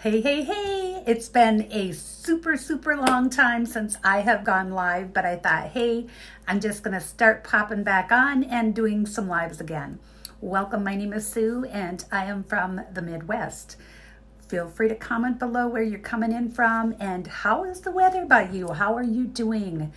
Hey, hey, hey, it's been a super long time since I have gone live, but I thought, hey, I'm just going to start popping back on and doing some lives again. Welcome, my name is Sue, and I am from the Midwest. Feel free to comment below where you're coming in from and how is the weather by you? How are you doing?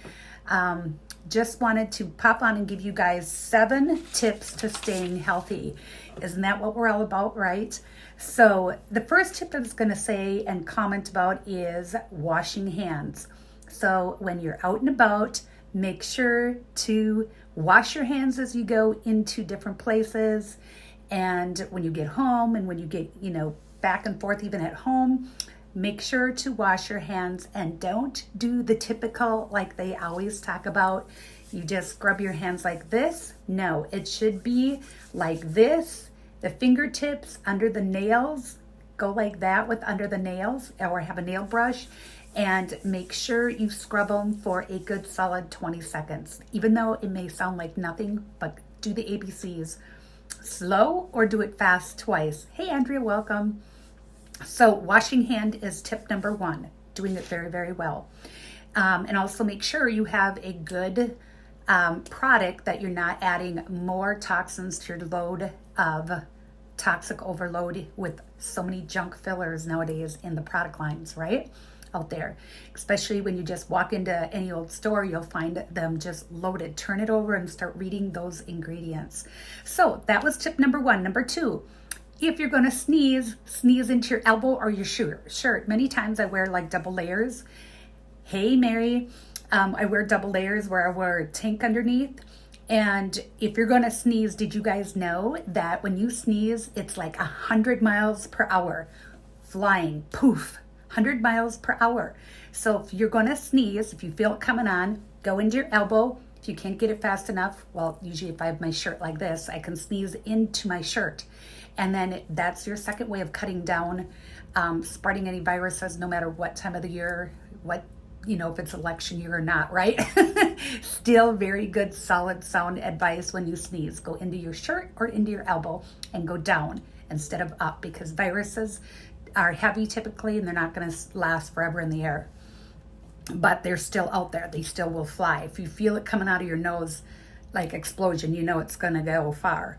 Just wanted to pop on and give you guys 7 tips to staying healthy. Isn't that what we're all about, right? So the first tip I was going to say and comment about is washing hands. So when you're out and about, make sure to wash your hands as you go into different places. And when you get home and when you get, back and forth, even at home, make sure to wash your hands and don't do the typical, like they always talk about, you just scrub your hands like this. No, it should be like this. The fingertips under the nails, go like that with under the nails, or have a nail brush, and make sure you scrub them for a good solid 20 seconds. Even though it may sound like nothing, but do the ABCs slow or do it fast twice. Hey, Andrea, welcome. So washing hand is tip number 1, doing it very well. And also make sure you have a good product that you're not adding more toxins to your load of toxic overload with so many junk fillers nowadays in the product lines, right? Out there, especially when you just walk into any old store, you'll find them just loaded. Turn it over and start reading those ingredients. So that was tip number 1. Number 2, if you're going to sneeze into your elbow or your shirt. Many times I wear like double layers. Hey, Mary, I wear double layers where I wear a tank underneath. And if you're going to sneeze, did you guys know that when you sneeze, it's like 100 miles per hour flying, poof, 100 miles per hour. So if you're going to sneeze, if you feel it coming on, go into your elbow. If you can't get it fast enough, well, usually if I have my shirt like this, I can sneeze into my shirt. And then that's your second way of cutting down spreading any viruses, no matter what time of the year, if it's election year or not, right? Still very good, solid sound advice when you sneeze. Go into your shirt or into your elbow and go down instead of up, because viruses are heavy typically and they're not going to last forever in the air. But they're still out there. They still will fly. If you feel it coming out of your nose like explosion, you know it's going to go far.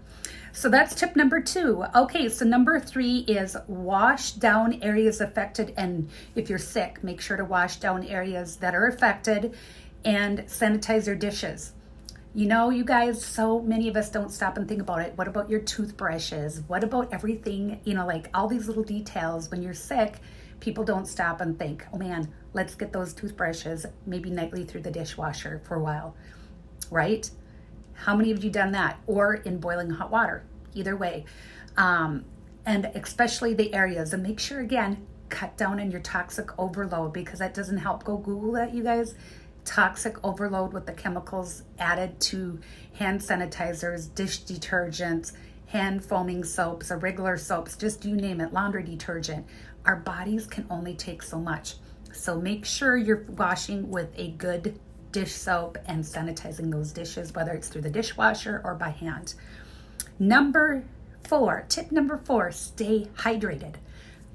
So that's tip number 2. Okay, so number 3 is wash down areas affected. And if you're sick, make sure to wash down areas that are affected and sanitize your dishes. You guys, so many of us don't stop and think about it. What about your toothbrushes? What about everything, like all these little details when you're sick? People don't stop and think, oh man, let's get those toothbrushes maybe nightly through the dishwasher for a while, right? How many of you done that? Or in boiling hot water, either way. And especially the areas, and make sure again, cut down on your toxic overload, because that doesn't help. Go Google that, you guys. Toxic overload with the chemicals added to hand sanitizers, dish detergents, hand foaming soaps, or regular soaps, just you name it, laundry detergent. Our bodies can only take so much. So make sure you're washing with a good dish soap and sanitizing those dishes, whether it's through the dishwasher or by hand. Tip number 4, stay hydrated.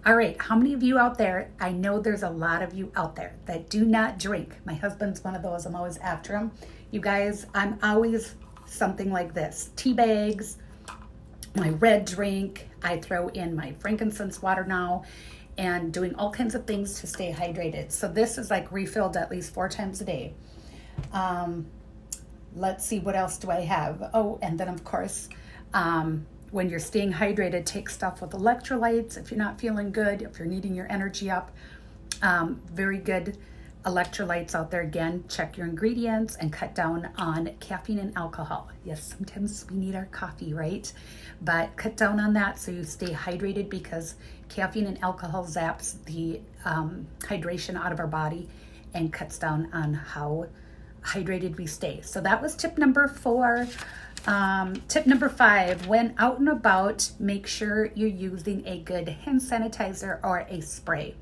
All right, how many of you out there, I know there's a lot of you out there that do not drink. My husband's one of those, I'm always after him. You guys, I'm always something like this. Tea bags, my red drink, I throw in my frankincense water now, and doing all kinds of things to stay hydrated. So this is like refilled at least 4 times a day. Let's see, what else do I have? Oh, and then of course, when you're staying hydrated, take stuff with electrolytes. If you're not feeling good, if you're needing your energy up, very good electrolytes out there. Again, check your ingredients and cut down on caffeine and alcohol. Yes, sometimes we need our coffee, right? But cut down on that so you stay hydrated, because caffeine and alcohol zaps the hydration out of our body and cuts down on how hydrated we stay. So that was tip number 4. Tip number 5, when out and about, make sure you're using a good hand sanitizer or a spray.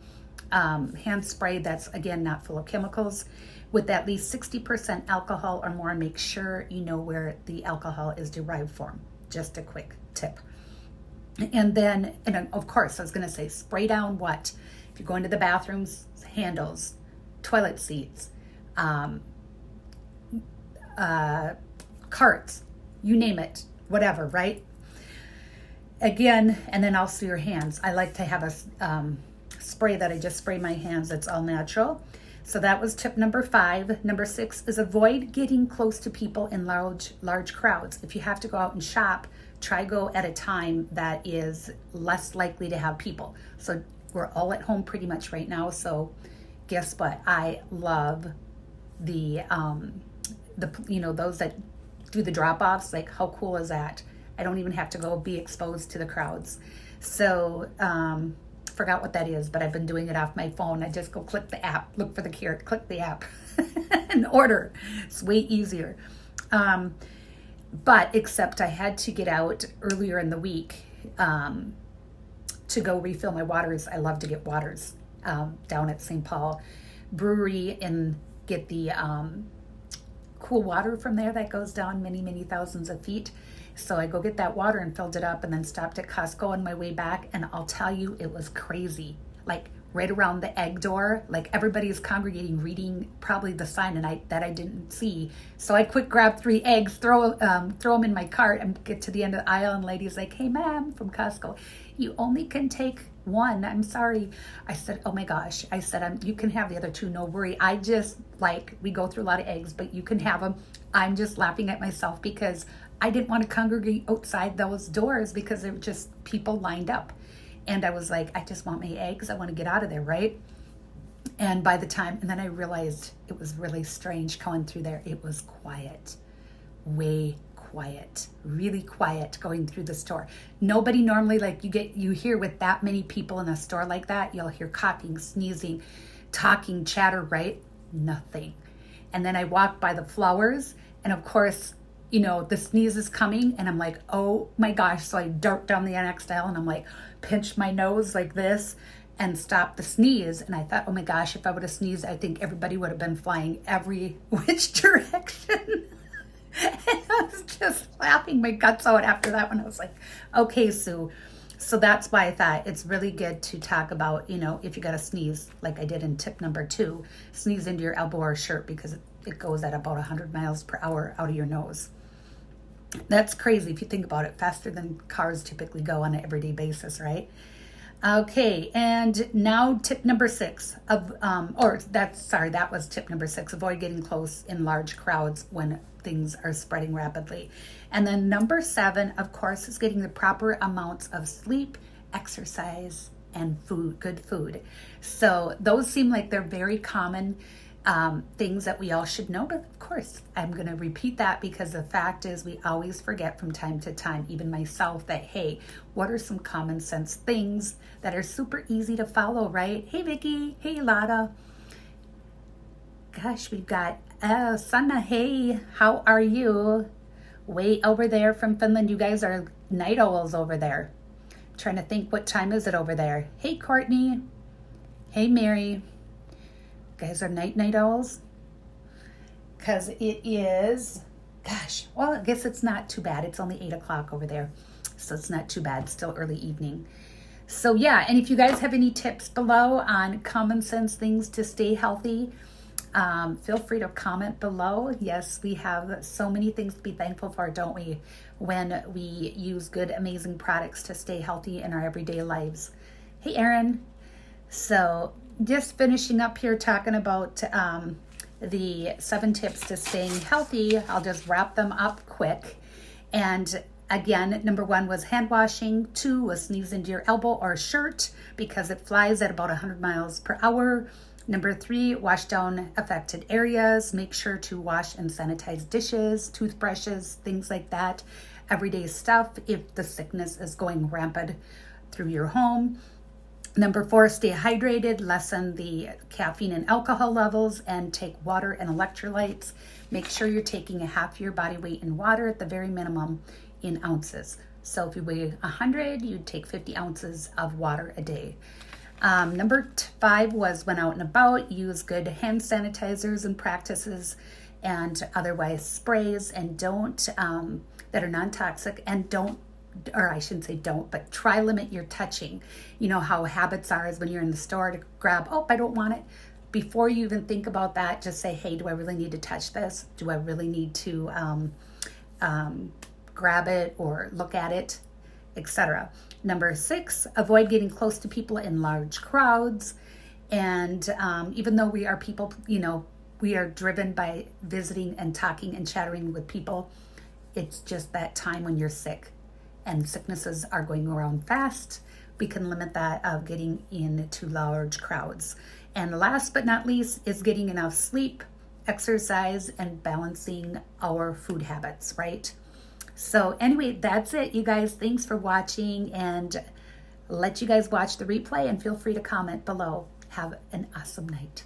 Hand spray that's, again, not full of chemicals, with at least 60% alcohol or more. Make sure you know where the alcohol is derived from. Just a quick tip. And then, and of course, I was going to say spray down what? If you go into the bathrooms, handles, toilet seats, um, carts, you name it, whatever, right? Again, and then also your hands. I like to have a spray that I just spray my hands. That's all natural. So that was tip number 5. Number 6 is avoid getting close to people in large crowds. If you have to go out and shop, try go at a time that is less likely to have people. So we're all at home pretty much right now. So guess what? I love the those that do the drop-offs. Like, how cool is that? I don't even have to go be exposed to the crowds. So forgot what that is, but I've been doing it off my phone. I just go click the app, look for the carrot, click the app and order. It's way easier. But except I had to get out earlier in the week to go refill my waters. I love to get waters down at St. Paul Brewery and get the cool water from there that goes down many, many thousands of feet. So I go get that water and filled it up and then stopped at Costco on my way back. And I'll tell you, it was crazy. Like right around the egg door, like everybody is congregating, reading probably the sign that I didn't see. So I quick grab 3 eggs, throw them in my cart and get to the end of the aisle. And lady's like, "Hey ma'am, from Costco, you only can take 1. I'm sorry." I said, "Oh my gosh." I said, "You can have the other 2, no worry. I just we go through a lot of eggs, but you can have them." I'm just laughing at myself because I didn't want to congregate outside those doors because there were just people lined up. And I was like, I just want my eggs. I want to get out of there, right? And and then I realized it was really strange going through there. It was quiet, way quiet, really quiet going through the store. Nobody normally, like you hear with that many people in a store like that, you'll hear coughing, sneezing, talking, chatter, right? Nothing. And then I walked by the flowers and of course, the sneeze is coming and I'm like, oh my gosh. So I dart down the next aisle and I'm like, pinch my nose like this and stop the sneeze. And I thought, oh my gosh, if I would have sneezed, I think everybody would have been flying every which direction. And I was just laughing my guts out after that one. I was like, okay, Sue. So that's why I thought it's really good to talk about, if you got to sneeze, like I did in tip number 2, sneeze into your elbow or shirt because it goes at about 100 miles per hour out of your nose. That's crazy if you think about it, faster than cars typically go on an everyday basis, right? Okay, and now tip number 6 that was tip number 6, avoid getting close in large crowds when things are spreading rapidly. And then number 7, of course, is getting the proper amounts of sleep, exercise, and good food. So those seem like they're very common things that we all should know, but of course I'm going to repeat that because the fact is we always forget from time to time, even myself, that hey, what are some common sense things that are super easy to follow, right? Hey Vicky, hey Lada. Gosh, we've got Sanna, hey, how are you? Way over there from Finland. You guys are night owls over there. Trying to think, what time is it over there? Hey Courtney, hey Mary. Guys are night owls because it is, gosh, well, I guess it's not too bad. It's only 8 o'clock over there, so it's not too bad. Still early evening. So yeah, and if you guys have any tips below on common sense things to stay healthy, feel free to comment below. Yes, we have so many things to be thankful for, don't we, when we use good, amazing products to stay healthy in our everyday lives. Hey Erin. So just finishing up here talking about the 7 tips to staying healthy. I'll just wrap them up quick. And again, number 1 was hand washing. 2 was sneeze into your elbow or shirt because it flies at about 100 miles per hour. Number 3, wash down affected areas. Make sure to wash and sanitize dishes, toothbrushes, things like that. Everyday stuff if the sickness is going rampant through your home. Number 4, stay hydrated, lessen the caffeine and alcohol levels, and take water and electrolytes. Make sure you're taking a half your body weight in water at the very minimum in ounces. So if you weigh 100, you'd take 50 ounces of water a day. Number 5 was when out and about, use good hand sanitizers and practices and otherwise sprays, and don't that are non-toxic, and don't or I shouldn't say don't, but try limit your touching. You know how habits are is when you're in the store to grab, oh, I don't want it. Before you even think about that, just say, hey, do I really need to touch this? Do I really need to grab it or look at it, etc. Number 6, avoid getting close to people in large crowds. And even though we are people, you know, we are driven by visiting and talking and chattering with people, it's just that time when you're sick and sicknesses are going around fast. We can limit that of getting into large crowds. And last but not least is getting enough sleep, exercise, and balancing our food habits, right? So anyway, that's it, you guys. Thanks for watching, and let you guys watch the replay and feel free to comment below. Have an awesome night.